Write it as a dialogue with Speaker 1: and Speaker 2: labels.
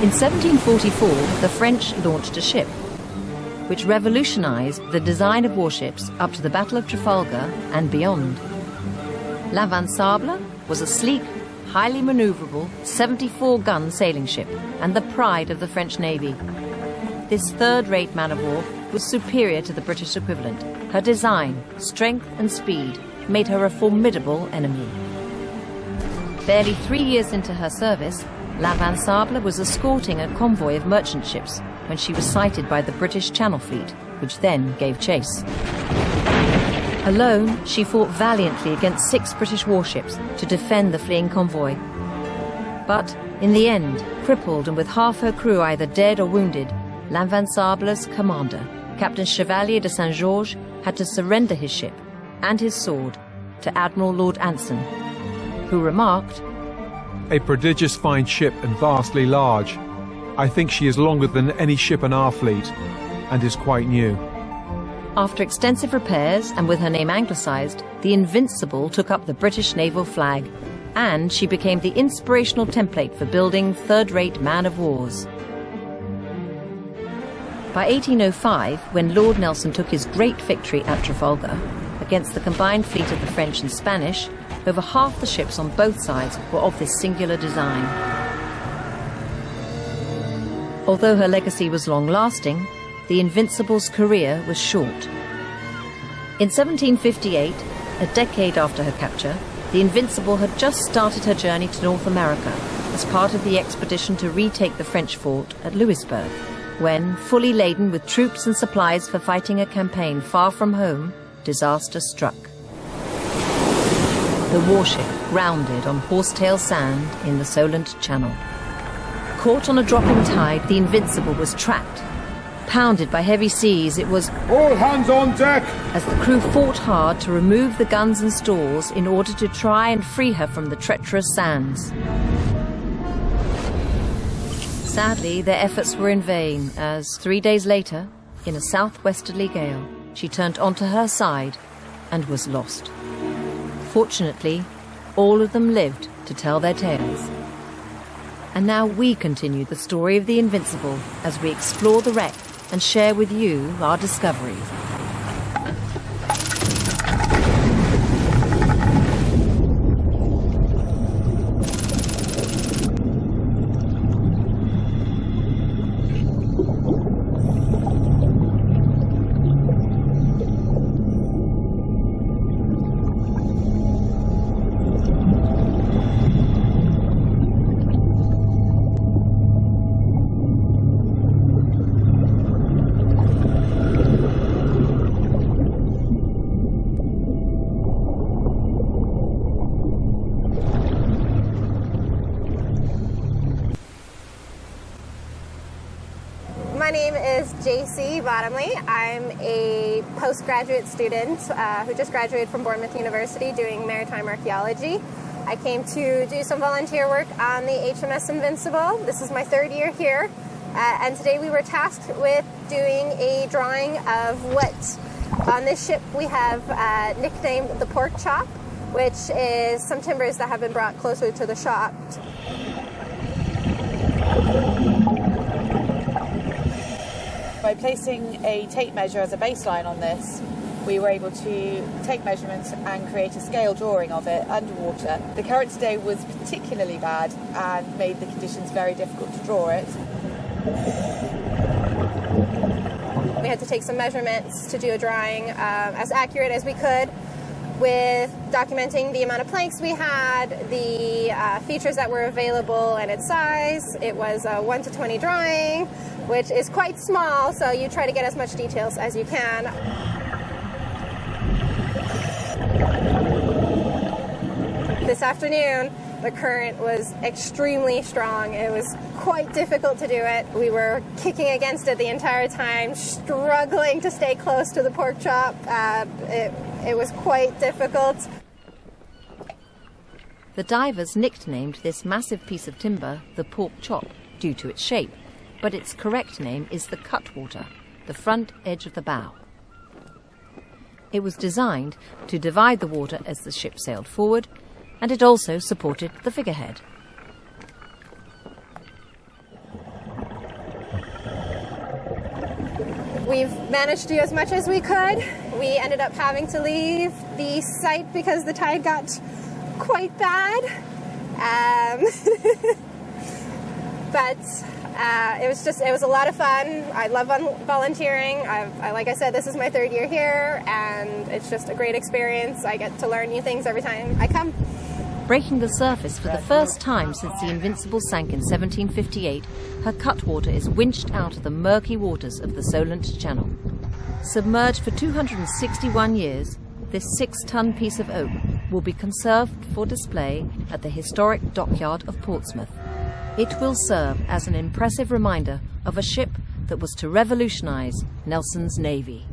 Speaker 1: In 1744, the French launched a ship, which revolutionized the design of warships up to the Battle of Trafalgar and beyond. L'Invincible was a sleek, highly maneuverable 74-gun sailing ship and the pride of the French Navy. This third-rate man of war was superior to the British equivalent. Her design, strength and speed made her a formidable enemy. Barely 3 years into her service, L'Invincible was escorting a convoy of merchant ships when she was sighted by the British Channel Fleet, which then gave chase. Alone, she fought valiantly against 6 British warships to defend the fleeing convoy. But, in the end, crippled and with half her crew either dead or wounded, L'Invincible's commander, Captain Chevalier de Saint-Georges, had to surrender his ship and his sword to Admiral Lord Anson, who remarked,
Speaker 2: "A prodigious fine ship and vastly large. I think she is longer than any ship in our fleet, and is quite new."
Speaker 1: After extensive repairs and with her name anglicised, the Invincible took up the British naval flag, and she became the inspirational template for building third-rate man-of-wars. By 1805, when Lord Nelson took his great victory at Trafalgar against the combined fleet of the French and Spanish, over half the ships on both sides were of this singular design. Although her legacy was long-lasting, the Invincible's career was short. In 1758, a decade after her capture, the Invincible had just started her journey to North America as part of the expedition to retake the French fort at Louisburg, when, fully laden with troops and supplies for fighting a campaign far from home, disaster struck. The warship grounded on horsetail sand in the Solent Channel. Caught on a dropping tide, the Invincible was trapped. Pounded by heavy seas, it was
Speaker 3: "All hands on deck!"
Speaker 1: as the crew fought hard to remove the guns and stores in order to try and free her from the treacherous sands. Sadly, their efforts were in vain, as 3 days later, in a southwesterly gale, she turned onto her side and was lost. Fortunately, all of them lived to tell their tales. And now we continue the story of the Invincible as we explore the wreck and share with you our discoveries.
Speaker 4: My name is JC Bottomley. I'm a postgraduate student who just graduated from Bournemouth University doing maritime archaeology. I came to do some volunteer work on the HMS Invincible. This is my 3rd year here, and today we were tasked with doing a drawing of what on this ship we have nicknamed the pork chop, which is some timbers that have been brought closer to the shop.
Speaker 5: By placing a tape measure as a baseline on this, we were able to take measurements and create a scale drawing of it underwater. The current today was particularly bad and made the conditions very difficult to draw it.
Speaker 4: We had to take some measurements to do a drawing as accurate as we could, with documenting the amount of planks we had, the features that were available, and its size. It was a 1 to 20 drawing, which is quite small, so you try to get as much details as you can. This afternoon, the current was extremely strong. It was quite difficult to do it. We were kicking against it the entire time, struggling to stay close to the pork chop. It was quite difficult.
Speaker 1: The divers nicknamed this massive piece of timber the pork chop due to its shape, but its correct name is the cutwater, the front edge of the bow. It was designed to divide the water as the ship sailed forward, and it also supported the figurehead.
Speaker 4: We've managed to do as much as we could. We ended up having to leave the site because the tide got quite bad. But it was a lot of fun. I love volunteering. Like I said, this is my 3rd year here, and it's just a great experience. I get to learn new things every time I come.
Speaker 1: Breaking the surface for the first time since the Invincible sank in 1758, her cutwater is winched out of the murky waters of the Solent Channel. Submerged for 261 years, this 6-ton piece of oak will be conserved for display at the historic dockyard of Portsmouth. It will serve as an impressive reminder of a ship that was to revolutionize Nelson's navy.